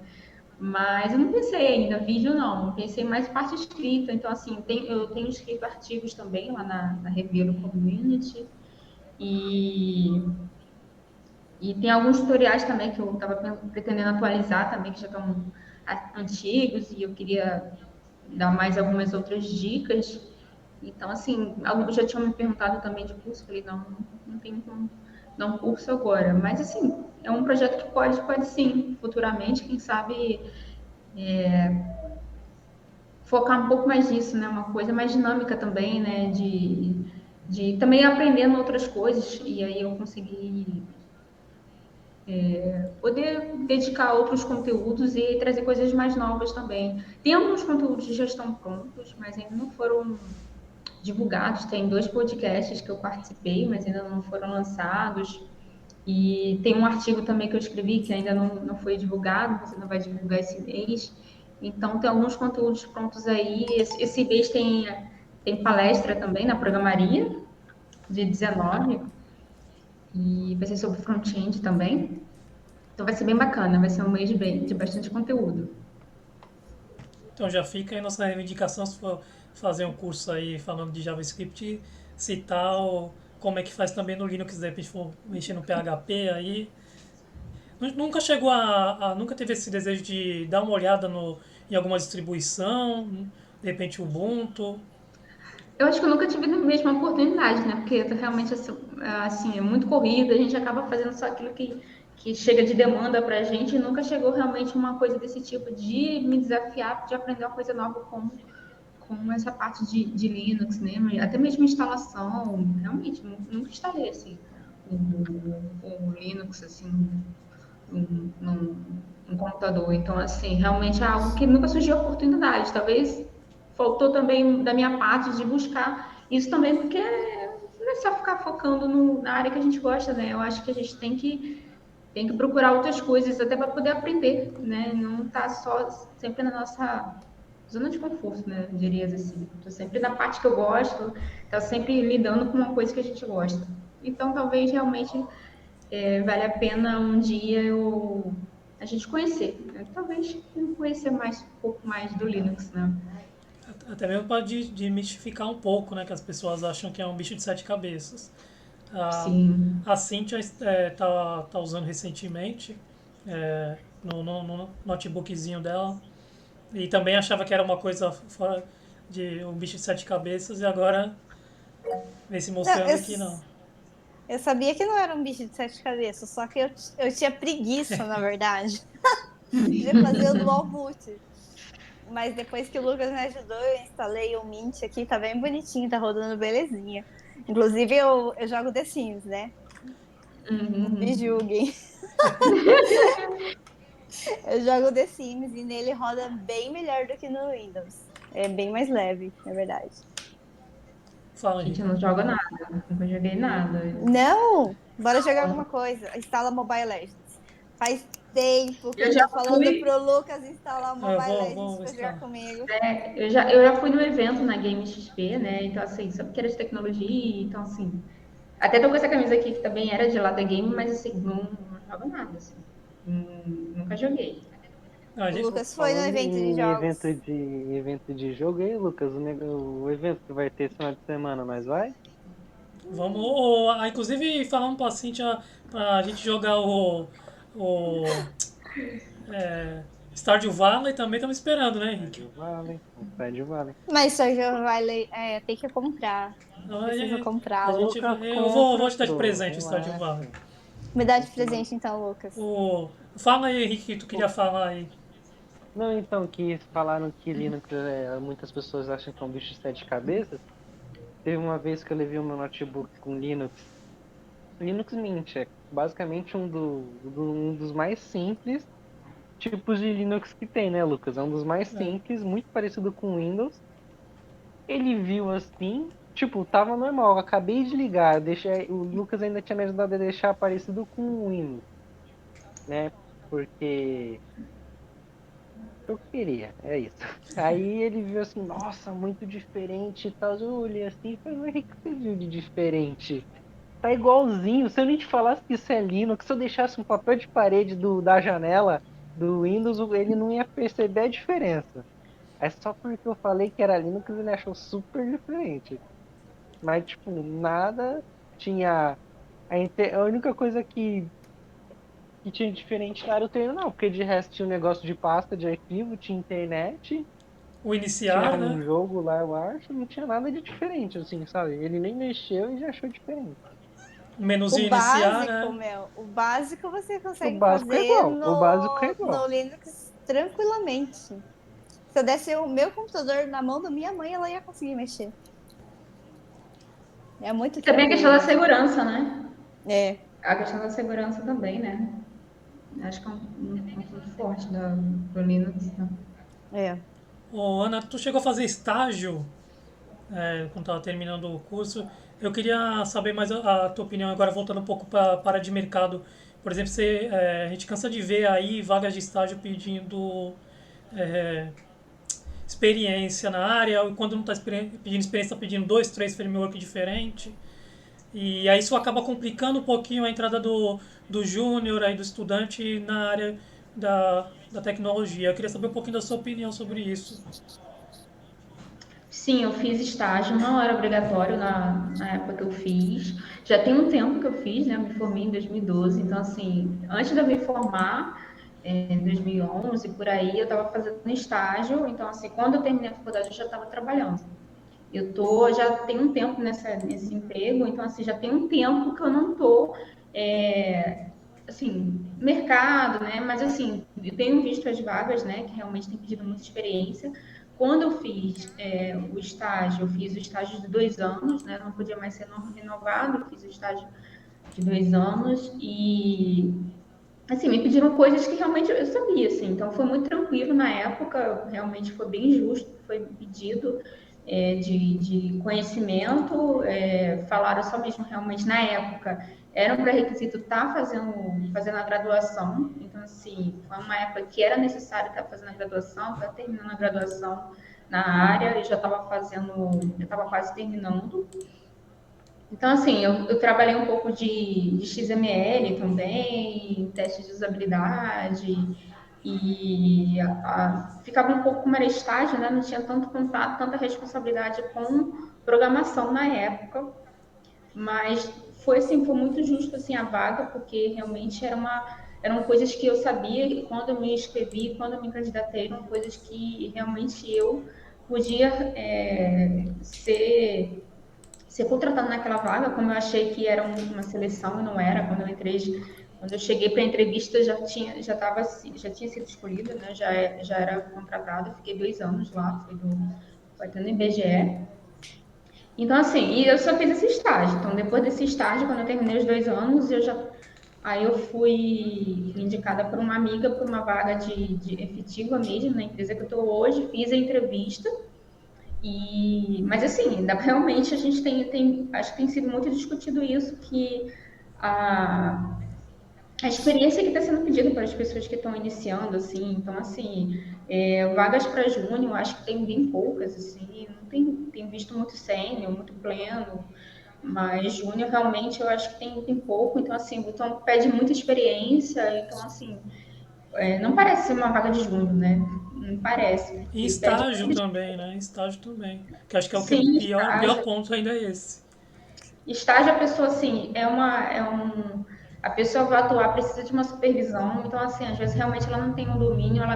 Mas eu não pensei ainda, vídeo não, eu pensei mais parte escrita. Então, assim, eu tenho escrito artigos também lá na review do Community. E, e tem alguns tutoriais também que eu estava pretendendo atualizar também, que já estão antigos, e eu queria dar mais algumas outras dicas. Então, assim, alguns já tinham me perguntado também de curso, falei, não tenho como dar um curso agora. Mas, assim, é um projeto que pode sim, futuramente, quem sabe focar um pouco mais nisso, né? Uma coisa mais dinâmica também, né? De também aprendendo outras coisas, e aí eu consegui poder dedicar a outros conteúdos e trazer coisas mais novas também. Tem alguns conteúdos que já estão prontos, mas ainda não foram divulgados. Tem 2 podcasts que eu participei, mas ainda não foram lançados. E tem um artigo também que eu escrevi que ainda não foi divulgado, você não vai divulgar esse mês. Então, tem alguns conteúdos prontos aí. Esse mês tem palestra também na Programaria, de 19, e vai ser sobre front-end também. Então, vai ser bem bacana, vai ser um mês de bastante conteúdo.
Então já fica aí nossa reivindicação se for fazer um curso aí falando de JavaScript, citar como é que faz também no Linux, de repente for mexer no PHP aí. Nunca chegou nunca teve esse desejo de dar uma olhada em alguma distribuição, de repente Ubuntu.
Eu acho que eu nunca tive a mesma oportunidade, né? Porque realmente assim, é muito corrido, a gente acaba fazendo só aquilo que chega de demanda pra gente e nunca chegou realmente uma coisa desse tipo de me desafiar, de aprender uma coisa nova como essa parte de Linux, né? Até mesmo instalação, realmente, nunca instalei assim, o Linux assim, num computador. Então, assim, realmente é algo que nunca surgiu a oportunidade. Talvez faltou também da minha parte de buscar isso também, porque não é só ficar focando na área que a gente gosta, né? Eu acho que a gente tem que procurar outras coisas até para poder aprender, né? Não tá só sempre na nossa zona de conforto, né? Eu diria assim. Tô sempre na parte que eu gosto, tá sempre lidando com uma coisa que a gente gosta. Então, talvez realmente vale a pena um dia a gente conhecer, né? Talvez conhecer um pouco mais do Linux, né?
Até mesmo para demistificar um pouco, né? Que as pessoas acham que é um bicho de 7 cabeças. A,
Sim.
a Cynthia tá usando recentemente no notebookzinho dela. E também achava que era uma coisa fora de um bicho de 7 cabeças e agora vem se
Não,
mostrando que não.
eu sabia que não era um bicho de 7 cabeças, só que eu tinha preguiça, na verdade, de fazer o dual boot. Mas depois que o Lucas me ajudou, eu instalei o Mint aqui, tá bem bonitinho, tá rodando belezinha. Inclusive, eu jogo The Sims, né? Não me
Uhum.
julguem. Eu jogo The Sims e nele roda bem melhor do que no Windows. É bem mais leve, na verdade.
Fala,
Gente,
Henrique.
eu não jogo nada, nunca joguei nada.
Não! Bora jogar alguma coisa. Instala Mobile Legends. Faz tempo que
Eu
eu
já
tô falando
fui,
pro Lucas instalar o
Eu
Mobile
vou
Legends
ver
pra
se
jogar
tá.
comigo.
eu já fui no evento na Game XP, né? Então, assim, só porque era de tecnologia, então, assim, até tô com essa camisa aqui que também era de lá da Game, mas, assim, não jogo nada, assim. Nunca joguei.
A
O
gente,
Lucas foi no
Falando
evento de
em
jogos.
evento de jogo aí, Lucas, o evento que vai ter esse final de semana, nós vai?
vamos. Inclusive, falando pra Cintia pra gente jogar o Stardew Valley também estamos esperando, né, Henrique?
Stardew Valley.
Mas só já vai tem que comprar.
Então,
Preciso
a
comprá-lo.
gente,
Lucas,
vou
compra,
te dar de
pô,
presente o Stardew
relaxa.
Valley.
Me dá de
Esse não-
presente então, Lucas.
Fala aí, Henrique, que tu
Pô,
queria falar aí.
não, então, que falaram que Linux, muitas pessoas acham que é um bicho de sete cabeças. Teve uma vez que eu levei o meu notebook com Linux. Linux Mint é basicamente um dos mais simples tipos de Linux que tem, né, Lucas? É um dos mais
É,
simples, muito parecido com o Windows. Ele viu assim, tipo, tava normal. Eu acabei de ligar, o Lucas ainda tinha me ajudado a deixar parecido com o Windows, né? Porque eu queria, é isso. Aí ele viu assim, nossa, muito diferente e tal. Eu olhei assim e falei, mas o que você viu de diferente? Tá igualzinho. Se eu nem te falasse que isso é Linux, se eu deixasse um papel de parede da janela do Windows, ele não ia perceber a diferença. É só porque eu falei que era Linux, ele achou super diferente. Mas, tipo, nada tinha. A única coisa que tinha diferente era o terminal, porque de resto tinha um negócio de pasta, de arquivo, tinha internet,
o
tinha
iniciar, né?
um jogo lá, eu acho, não tinha nada de diferente, assim, sabe? Ele nem mexeu e já achou diferente.
O
O
menuzinho iniciar,
básico,
né?
meu, o básico você
O
consegue
básico é
fazer
igual, o básico é
no
igual.
Linux tranquilamente. Se eu desse o meu computador na mão da minha mãe, ela ia conseguir mexer. É muito
E também a questão
tranquilo
da
mesmo.
segurança, né?
É,
A questão da segurança também, né? Acho que é um ponto forte do Linux, né?
é.
Ô, Ana, tu chegou a fazer estágio quando estava terminando o curso. Eu queria saber mais a tua opinião agora, voltando um pouco para a área de mercado. Por exemplo, a gente cansa de ver aí vagas de estágio pedindo é, experiência na área, e quando não está pedindo experiência, está pedindo dois, três frameworks diferentes. E aí isso acaba complicando um pouquinho a entrada do júnior, aí do estudante na área da tecnologia. Eu queria saber um pouquinho da sua opinião sobre isso.
Sim, eu fiz estágio, não era obrigatório na época que eu fiz. Já tem um tempo que eu fiz, né? Eu me formei em 2012, então, assim, antes de eu me formar, em 2011, por aí, eu estava fazendo estágio. Então, assim, quando eu terminei a faculdade, eu já estava trabalhando. Já tem um tempo nesse emprego, então, assim, já tem um tempo que eu não tô, assim, mercado, né? Mas, assim, eu tenho visto as vagas, né, que realmente tem pedido muita experiência. Quando eu fiz o estágio, eu fiz o estágio de 2 anos, né? Não podia mais ser renovado, eu fiz o estágio de 2 anos e, assim, me pediram coisas que realmente eu sabia, assim. Então, foi muito tranquilo na época, realmente foi bem justo, foi pedido de conhecimento, falaram só mesmo realmente na época, era um pré-requisito estar fazendo a graduação, então assim, foi uma época que era necessário estar fazendo a graduação, estar terminando a graduação na área, eu já estava já estava quase terminando. Então, assim, eu trabalhei um pouco de XML também, testes de usabilidade, e ficava um pouco como era estágio, né? Não tinha tanto contato, tanta responsabilidade com programação na época, mas foi assim, foi muito justo assim a vaga, porque realmente eram coisas que eu sabia e quando eu me inscrevi, quando eu me candidatei, eram coisas que realmente eu podia ser contratada naquela vaga, como eu achei que era uma seleção e não era, quando eu cheguei para a entrevista já tinha sido escolhida, né? Já era contratada, fiquei 2 anos lá, foi até no IBGE. Então, assim, e eu só fiz esse estágio. Então, depois desse estágio, quando eu terminei os 2 anos, aí eu fui indicada por uma amiga por uma vaga de efetiva mesmo na empresa que eu estou hoje, fiz a entrevista mas assim, realmente a gente acho que tem sido muito discutido isso, que a, a experiência que está sendo pedida para as pessoas que estão iniciando, assim, então assim, vagas para júnior, acho que tem bem poucas, assim, não tem visto muito sênior, muito pleno, Mas júnior realmente eu acho que tem pouco, então assim, então pede muita experiência, então assim, não parece ser uma vaga de júnior, né? Não parece,
E
porque pede
estágio
muita
também, né? Estágio também. Que acho que é o que
sim,
o pior
estágio.
ponto ainda é esse.
Estágio, a pessoa, assim, a pessoa vai atuar, precisa de uma supervisão, então, assim, às vezes realmente ela não tem um domínio, ela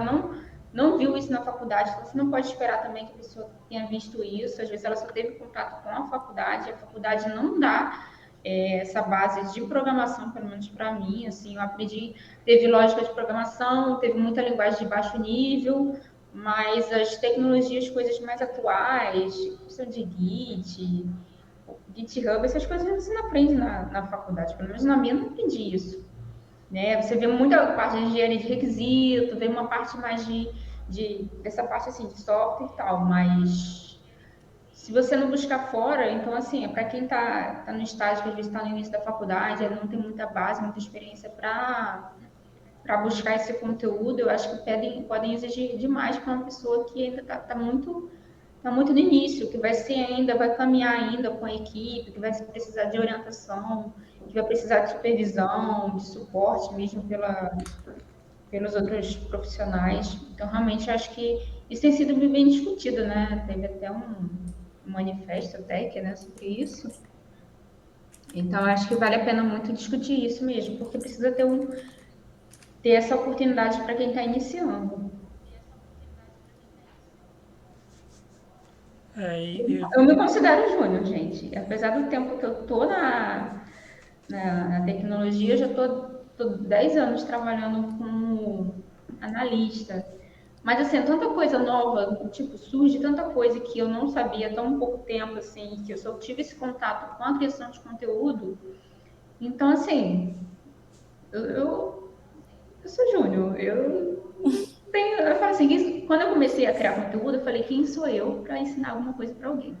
não viu isso na faculdade, então você não pode esperar também que a pessoa tenha visto isso, às vezes ela só teve contato com a faculdade não dá essa base de programação, pelo menos para mim, assim, eu aprendi, teve lógica de programação, teve muita linguagem de baixo nível, mas as tecnologias, coisas mais atuais, questão de Git, GitHub, essas coisas você não aprende na faculdade, pelo menos na minha eu não aprendi isso. Né? Você vê muita parte de engenharia de requisito, vê uma parte mais dessa parte assim, de software e tal, mas se você não buscar fora, então assim, é para quem tá no estágio, que às vezes está no início da faculdade, ele não tem muita base, muita experiência para buscar esse conteúdo, eu acho que podem exigir demais para uma pessoa que ainda está muito no início, que vai caminhar ainda com a equipe, que vai precisar de orientação, que vai precisar de supervisão, de suporte mesmo pelos outros profissionais. Então, realmente, eu acho que isso tem sido bem discutido, né? Teve até um manifesto até que, né, sobre isso. Então, eu acho que vale a pena muito discutir isso mesmo, porque precisa ter essa oportunidade para quem está iniciando.
É,
Eu me considero júnior, gente. Apesar do tempo que eu tô na tecnologia, eu já tô 10 anos trabalhando como analista. Mas, assim, tanta coisa nova, tipo, surge tanta coisa que eu não sabia há tão pouco tempo, assim, que eu só tive esse contato com a criação de conteúdo. Então, assim, eu, eu sou júnior. Eu falo assim, quando eu comecei a criar conteúdo, eu falei, quem sou eu para ensinar alguma coisa para alguém?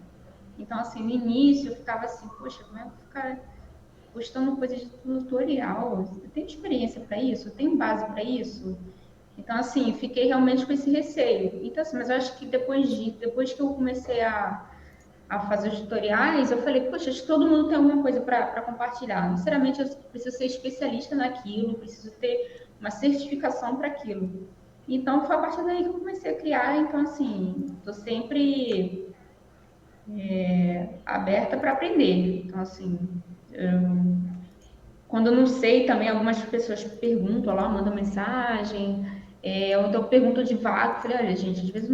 Então, assim, no início eu ficava assim, poxa, como é que eu vou ficar postando coisas de tutorial? Eu tenho experiência para isso? Eu tenho base para isso? Então, assim, fiquei realmente com esse receio. Então, assim, mas eu acho que depois que eu comecei a fazer os tutoriais, eu falei, poxa, acho que todo mundo tem alguma coisa para compartilhar. Não necessariamente eu preciso ser especialista naquilo, preciso ter uma certificação para aquilo. Então, foi a partir daí que eu comecei a criar. Então, assim, estou sempre aberta para aprender. Então, assim, quando eu não sei também, algumas pessoas perguntam lá, mandam mensagem, ou então perguntam de vaga. Eu falei, olha, gente, às vezes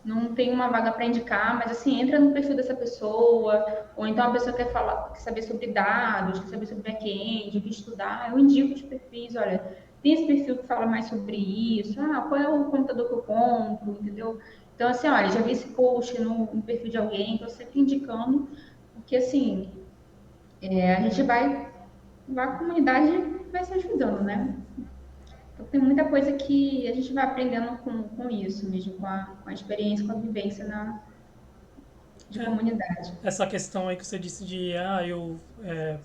não tem uma vaga para indicar, mas assim, entra no perfil dessa pessoa, ou então a pessoa quer saber sobre dados, quer saber sobre back-end, o que estudar, eu indico os perfis, olha, tem esse perfil que fala mais sobre isso, qual é o computador que eu compro, entendeu? Então, assim, olha, já vi esse post no perfil de alguém, então sempre indicando, porque assim, a gente a comunidade vai se ajudando, né? Então, tem muita coisa que a gente vai aprendendo com isso mesmo, com a experiência, com a vivência de
é,
comunidade.
essa questão aí que você disse de eu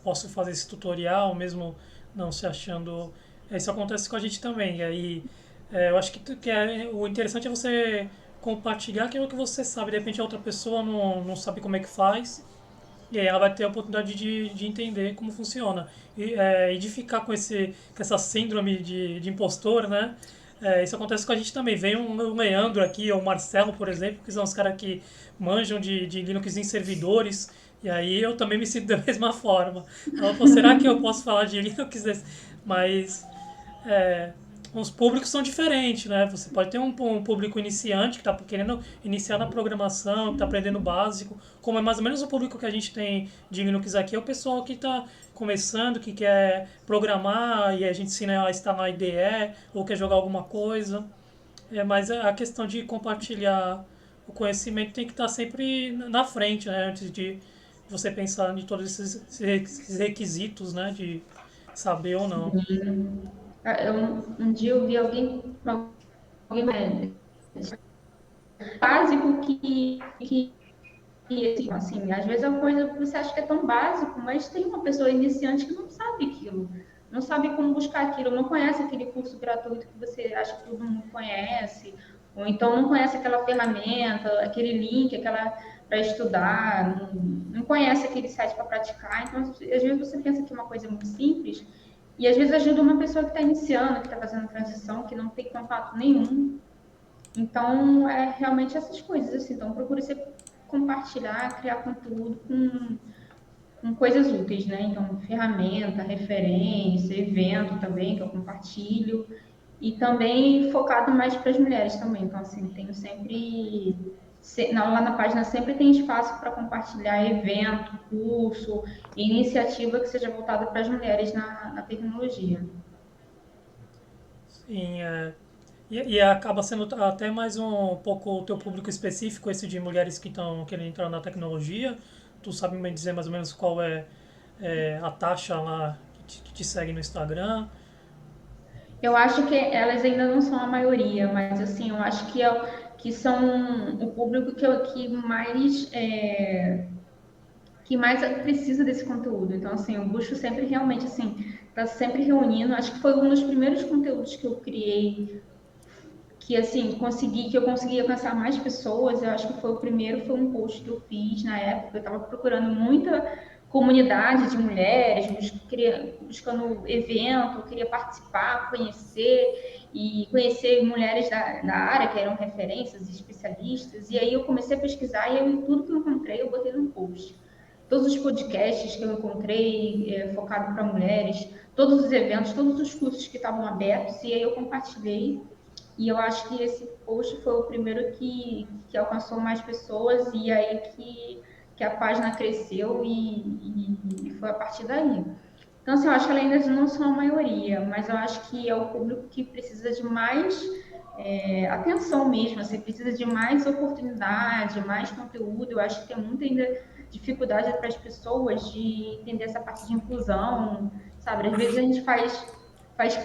posso fazer esse tutorial mesmo não se achando. Isso acontece com a gente também. E aí eu acho o interessante é você compartilhar aquilo que você sabe. De repente a outra pessoa não sabe como é que faz. E aí ela vai ter a oportunidade de entender como funciona. E de ficar com essa síndrome de impostor, né? Isso acontece com a gente também. Vem um Leandro aqui, ou o Marcelo, por exemplo, que são os caras que manjam de Linux em servidores. E aí eu também me sinto da mesma forma. Ela falou, será que eu posso falar de Linux? Mas é, os públicos são diferentes, né? Você pode ter um público iniciante que está querendo iniciar na programação, que está aprendendo o básico, como é mais ou menos o público que a gente tem de Linux aqui, é o pessoal que está começando, que quer programar e a gente ensina a instalar a IDE ou quer jogar alguma coisa. Mas a questão de compartilhar o conhecimento tem que estar sempre na frente, né? Antes de você pensar em todos esses requisitos, né? De saber ou não.
Um dia eu vi alguém básico assim, às vezes é uma coisa que você acha que é tão básico, mas tem uma pessoa iniciante que não sabe aquilo, não sabe como buscar aquilo, não conhece aquele curso gratuito que você acha que todo mundo conhece, ou então não conhece aquela ferramenta, aquele link, estudar, não conhece aquele site para praticar. Então, às vezes você pensa que é uma coisa muito simples e às vezes ajuda uma pessoa que está iniciando, que está fazendo transição, que não tem contato nenhum. Então, é realmente essas coisas, assim. Então, procure sempre compartilhar, criar conteúdo com coisas úteis, né? Então, ferramenta, referência, evento também, que eu compartilho. E também focado mais para as mulheres também. Então, assim, tenho sempre. Lá na página sempre tem espaço para compartilhar evento, curso, iniciativa que seja voltada para as mulheres na tecnologia.
Sim, e acaba sendo até mais um pouco o teu público específico, esse de mulheres que estão querendo entrar na tecnologia. Tu sabe me dizer mais ou menos qual é a taxa lá que te segue no Instagram?
Eu acho que elas ainda não são a maioria, mas assim, eu acho que são o público que mais precisa desse conteúdo. Então, assim, eu busco sempre realmente assim, tá sempre reunindo. Acho que foi um dos primeiros conteúdos que eu criei que assim que eu consegui alcançar mais pessoas. Eu acho que foi o primeiro, foi um post que eu fiz na época. Eu estava procurando muita comunidade de mulheres, buscando evento, eu queria participar, conhecer mulheres da área que eram referências, especialistas. E aí eu comecei a pesquisar e tudo que eu encontrei eu botei num post. Todos os podcasts que eu encontrei focado para mulheres, todos os eventos, todos os cursos que estavam abertos, e aí eu compartilhei e eu acho que esse post foi o primeiro que alcançou mais pessoas e aí que a página cresceu e foi a partir daí. Então, assim, eu acho que ela ainda não são a maioria, mas eu acho que é o público que precisa de mais atenção mesmo, assim, precisa de mais oportunidade, mais conteúdo. Eu acho que tem muita ainda dificuldade para as pessoas de entender essa parte de inclusão, sabe? Às vezes a gente faz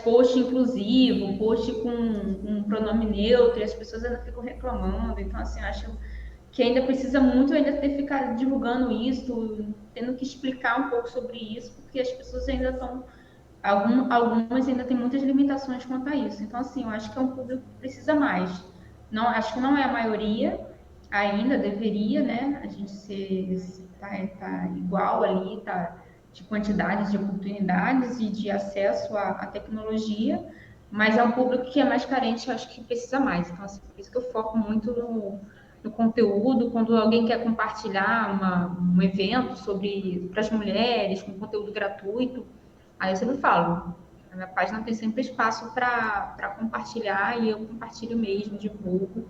post inclusivo, post com um pronome neutro, e as pessoas ainda ficam reclamando. Então, assim, acho que ainda precisa muito ainda ter que ficar divulgando isso, tendo que explicar um pouco sobre isso, porque as pessoas ainda estão. Algumas ainda têm muitas limitações quanto a isso. Então, assim, eu acho que é um público que precisa mais. Não, acho que não é a maioria, ainda deveria, né? A gente tá igual ali, tá de quantidade de oportunidades e de acesso à tecnologia, mas é um público que é mais carente, acho que precisa mais. Então, assim, por isso que eu foco muito no conteúdo, quando alguém quer compartilhar um evento sobre para as mulheres, com conteúdo gratuito, aí eu sempre falo, a minha página tem sempre espaço para compartilhar e eu compartilho mesmo, divulgo,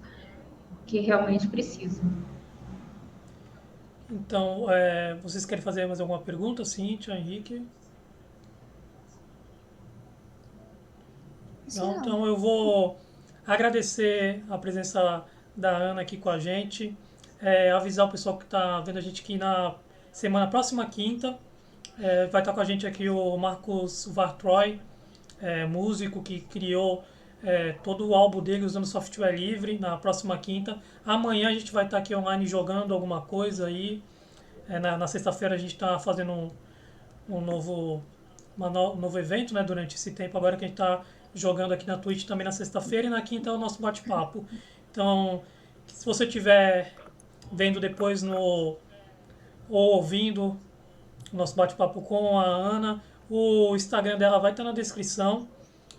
porque realmente precisa.
Então, vocês querem fazer mais alguma pergunta, Cíntia, Henrique? Não,
Não.
então eu vou agradecer a presença da Ana aqui com a gente, avisar o pessoal que está vendo a gente que na semana próxima quinta vai estar com a gente aqui o Marcos Vartroy, músico que criou todo o álbum dele usando software livre na próxima quinta. Amanhã a gente vai estar aqui online jogando alguma coisa aí. Na sexta-feira a gente está fazendo um novo, um novo evento, né, durante esse tempo agora que a gente está jogando aqui na Twitch também na sexta-feira e na quinta é o nosso bate-papo. Então, se você estiver vendo depois ou ouvindo o nosso bate-papo com a Ana, o Instagram dela vai estar na descrição.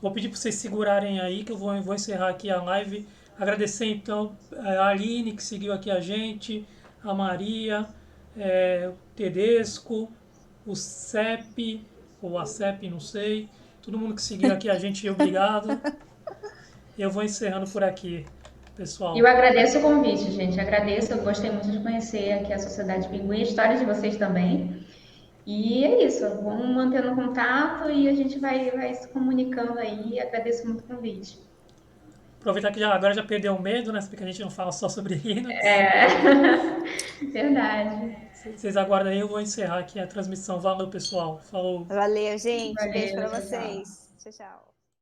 Vou pedir para vocês segurarem aí que eu vou encerrar aqui a live. Agradecer então a Aline que seguiu aqui a gente, a Maria, o Tedesco, o CEP, ou a CEP, não sei. Todo mundo que seguiu aqui a gente, obrigado. Eu vou encerrando por aqui,
Eu
pessoal.
agradeço o convite, gente. Agradeço, eu gostei muito de conhecer aqui a Sociedade Pinguim, a história de vocês também. E é isso, vamos mantendo contato e a gente vai se comunicando aí. Agradeço muito o convite.
Aproveitar que agora já perdeu o medo, né? Porque a gente não fala só sobre Linux.
É, verdade.
Vocês aguardem aí, eu vou encerrar aqui a transmissão. Valeu, pessoal. Falou.
Valeu, gente. Beijo
Valeu,
pra
tchau, tchau.
vocês. Tchau, tchau.